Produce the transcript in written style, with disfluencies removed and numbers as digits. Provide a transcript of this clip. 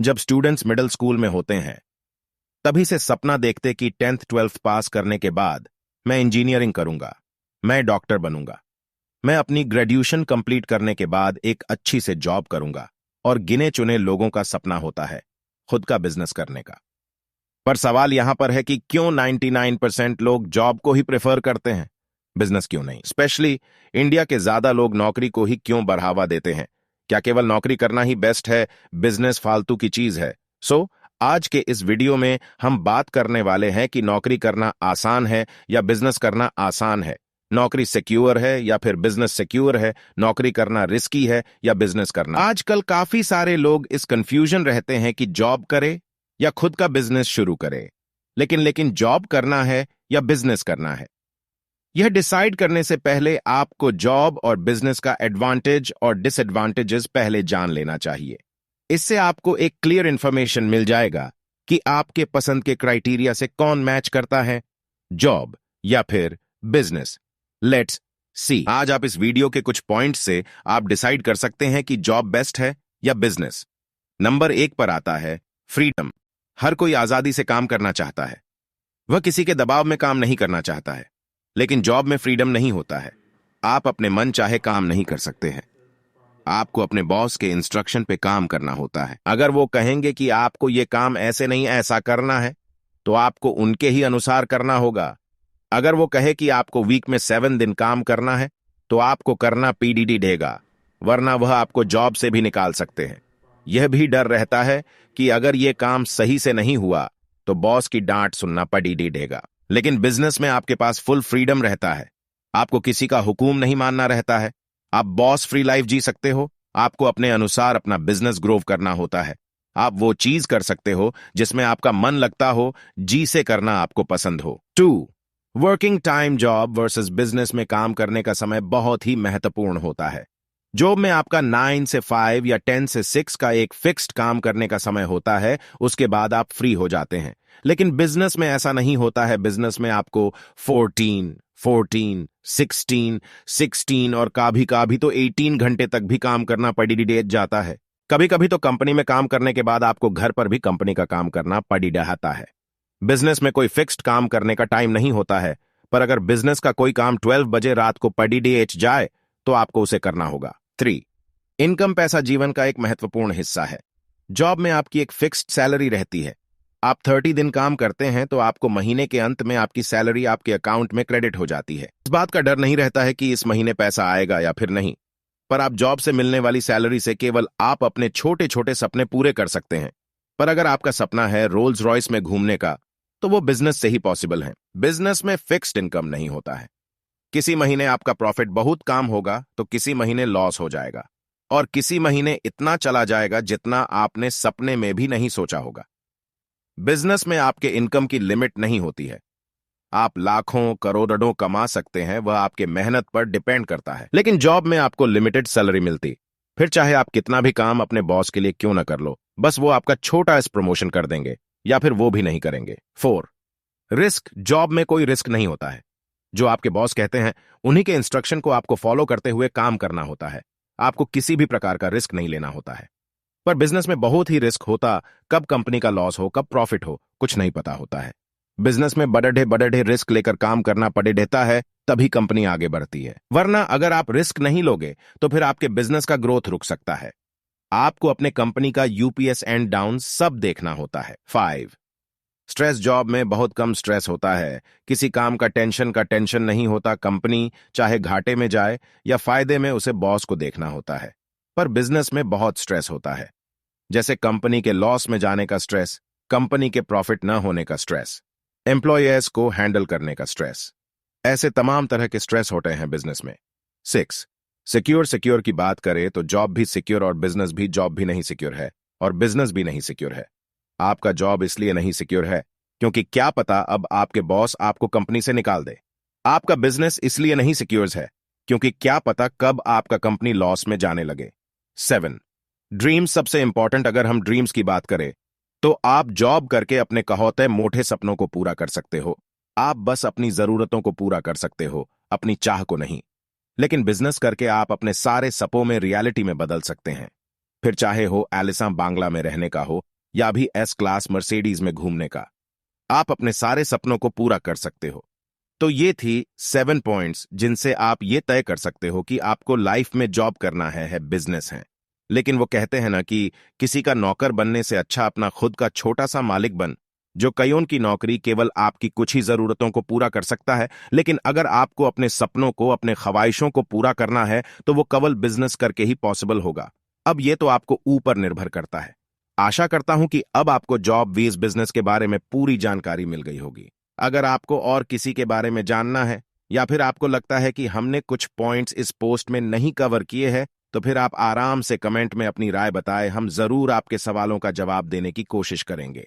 जब students middle school में होते हैं तभी से सपना देखते कि 10th 12th पास करने के बाद मैं इंजीनियरिंग करूंगा, मैं डॉक्टर बनूंगा, मैं अपनी ग्रेजुएशन कंप्लीट करने के बाद एक अच्छी से जॉब करूंगा। और गिने चुने लोगों का सपना होता है खुद का बिजनेस करने का। पर सवाल यहां पर है कि क्यों 99% लोग जॉब को ही प्रेफर करते हैं, बिजनेस क्यों नहीं? स्पेशली इंडिया के ज्यादा लोग नौकरी को ही क्यों बढ़ावा देते हैं? क्या केवल नौकरी करना ही बेस्ट है, बिजनेस फालतू की चीज है? आज के इस वीडियो में हम बात करने वाले हैं कि नौकरी करना आसान है या बिजनेस करना आसान है, नौकरी सिक्योर है या फिर बिजनेस सिक्योर है, नौकरी करना रिस्की है या बिजनेस करना। आजकल काफी सारे लोग इस कंफ्यूजन रहते हैं कि जॉब करे या खुद का बिजनेस शुरू करे, लेकिन जॉब करना है या बिजनेस करना है, यह डिसाइड करने से पहले आपको जॉब और बिजनेस का एडवांटेज और डिसएडवांटेजेस पहले जान लेना चाहिए। इससे आपको एक क्लियर इंफॉर्मेशन मिल जाएगा कि आपके पसंद के क्राइटेरिया से कौन मैच करता है, जॉब या फिर बिजनेस। Let's see. आज आप इस वीडियो के कुछ पॉइंट्स से आप डिसाइड कर सकते हैं कि जॉब बेस्ट है या बिजनेस। नंबर 1 पर आता है फ्रीडम। हर कोई आजादी से काम करना चाहता है, वह किसी के दबाव में काम नहीं करना चाहता है, लेकिन जॉब में फ्रीडम नहीं होता है। आप अपने मन चाहे काम नहीं कर सकते हैं, आपको अपने बॉस के इंस्ट्रक्शन पे काम करना होता है। अगर वो कहेंगे कि आपको ये काम ऐसे नहीं ऐसा करना है, तो आपको उनके ही अनुसार करना होगा। अगर वो कहे कि आपको वीक में 7 दिन काम करना है, तो आपको करना पीडीडी देगा, वरना वह आपको जॉब से भी निकाल सकते हैं। यह भी डर रहता है कि अगर ये काम सही से नहीं हुआ तो बॉस की डांट सुनना पीडीडी देगा। लेकिन बिजनेस में आपके पास फुल फ्रीडम रहता है, आपको किसी का हुकुम नहीं मानना रहता है, आप बॉस फ्री लाइफ जी सकते हो। आपको अपने अनुसार अपना बिजनेस ग्रो करना होता है। आप वो चीज कर सकते हो जिसमें आपका मन लगता हो, जी से करना आपको पसंद हो। 2, working time. Job versus business में काम करने का समय बहुत ही महत्वपूर्ण होता है। जॉब में आपका 9 से 5 या 10 से 6 का एक फिक्स्ड काम करने का समय होता है, उसके बाद आप फ्री हो जाते हैं। लेकिन बिजनेस में ऐसा नहीं होता है। बिजनेस में आपको 14, 16 और कभी कभी तो 18 घंटे तक भी काम करना पड़ी जाता है। कभी कभी तो कंपनी में काम करने के बाद आपको घर पर भी कंपनी का काम करना पड़ी रहता है। बिजनेस में कोई फिक्स्ड काम करने का टाइम नहीं होता है, पर अगर बिजनेस का कोई काम 12 बजे रात को पड़ी जाए तो आपको उसे करना होगा। 3, इनकम। पैसा जीवन का एक महत्वपूर्ण हिस्सा है। जॉब में आपकी एक फिक्स्ड सैलरी रहती है। आप 30 दिन काम करते हैं तो आपको महीने के अंत में आपकी सैलरी आपके अकाउंट में क्रेडिट हो जाती है। इस बात का डर नहीं रहता है कि इस महीने पैसा आएगा या फिर नहीं। पर आप जॉब से मिलने वाली सैलरी से केवल आप अपने छोटे छोटे सपने पूरे कर सकते हैं। पर अगर आपका सपना है रोल्स रॉयस में घूमने का, तो वो बिजनेस से ही पॉसिबल है। बिजनेस में फिक्स्ड इनकम नहीं होता है। किसी महीने आपका प्रॉफिट बहुत कम होगा तो किसी महीने लॉस हो जाएगा, और किसी महीने इतना चला जाएगा जितना आपने सपने में भी नहीं सोचा होगा। बिजनेस में आपके इनकम की लिमिट नहीं होती है। आप लाखों करोड़ों कमा सकते हैं, वह आपके मेहनत पर डिपेंड करता है। लेकिन जॉब में आपको लिमिटेड सैलरी मिलती, फिर चाहे आप कितना भी काम अपने बॉस के लिए क्यों ना कर लो, बस वो आपका छोटा सा प्रमोशन कर देंगे या फिर वो भी नहीं करेंगे। 4, रिस्क। जॉब में कोई रिस्क नहीं होता है। जो आपके बॉस कहते हैं उन्हीं के इंस्ट्रक्शन को आपको फॉलो करते हुए काम करना होता है। आपको किसी भी प्रकार का रिस्क नहीं लेना होता है। पर बिजनेस में बहुत ही रिस्क होता, कब कंपनी का लॉस हो कब प्रॉफिट हो कुछ नहीं पता होता है। बिजनेस में बड़े रिस्क लेकर काम करना पड़े देता है, तभी कंपनी आगे बढ़ती है। वरना अगर आप रिस्क नहीं लोगे तो फिर आपके बिजनेस का ग्रोथ रुक सकता है। आपको अपने कंपनी का यूपीएस एंड डाउन सब देखना होता है। 5, स्ट्रेस। जॉब में बहुत कम स्ट्रेस होता है। किसी काम का टेंशन नहीं होता। कंपनी चाहे घाटे में जाए या फायदे में, उसे बॉस को देखना होता है। पर बिजनेस में बहुत स्ट्रेस होता है, जैसे कंपनी के लॉस में जाने का स्ट्रेस, कंपनी के प्रॉफिट न होने का स्ट्रेस, एम्प्लॉयर्स को हैंडल करने का स्ट्रेस। ऐसे तमाम तरह के स्ट्रेस होते हैं बिजनेस में। 6, सिक्योर की बात करें तो जॉब भी सिक्योर और बिजनेस भी। जॉब भी नहीं सिक्योर है और बिजनेस भी नहीं सिक्योर है। आपका जॉब इसलिए नहीं सिक्योर है क्योंकि क्या पता अब आपके बॉस आपको कंपनी से निकाल दे। आपका बिजनेस इसलिए नहीं सिक्योर है क्योंकि क्या पता कब आपका कंपनी लॉस में जाने लगे। 7, ड्रीम्स। सबसे इंपॉर्टेंट, अगर हम ड्रीम्स की बात करें तो आप जॉब करके अपने कहोते मोटे सपनों को पूरा कर सकते हो। आप बस अपनी जरूरतों को पूरा कर सकते हो, अपनी चाह को नहीं। लेकिन बिजनेस करके आप अपने सारे सपनों में रियलिटी में बदल सकते हैं। फिर चाहे हो एलिसा बांग्ला में रहने का हो या भी एस क्लास मर्सिडीज में घूमने का, आप अपने सारे सपनों को पूरा कर सकते हो। तो ये थी 7 पॉइंट्स जिनसे आप ये तय कर सकते हो कि आपको लाइफ में जॉब करना है बिजनेस है। लेकिन वो कहते हैं ना कि किसी का नौकर बनने से अच्छा अपना खुद का छोटा सा मालिक बन। जो कईयों की नौकरी केवल आपकी कुछ ही जरूरतों को पूरा कर सकता है, लेकिन अगर आपको अपने सपनों को, अपने ख्वाहिशों को पूरा करना है तो वो केवल बिजनेस करके ही पॉसिबल होगा। अब ये तो आपको ऊपर निर्भर करता है। आशा करता हूं कि अब आपको जॉब वीज बिजनेस के बारे में पूरी जानकारी मिल गई होगी। अगर आपको और किसी के बारे में जानना है या फिर आपको लगता है कि हमने कुछ पॉइंट्स इस पोस्ट में नहीं कवर किए हैं, तो फिर आप आराम से कमेंट में अपनी राय बताएं। हम जरूर आपके सवालों का जवाब देने की कोशिश करेंगे।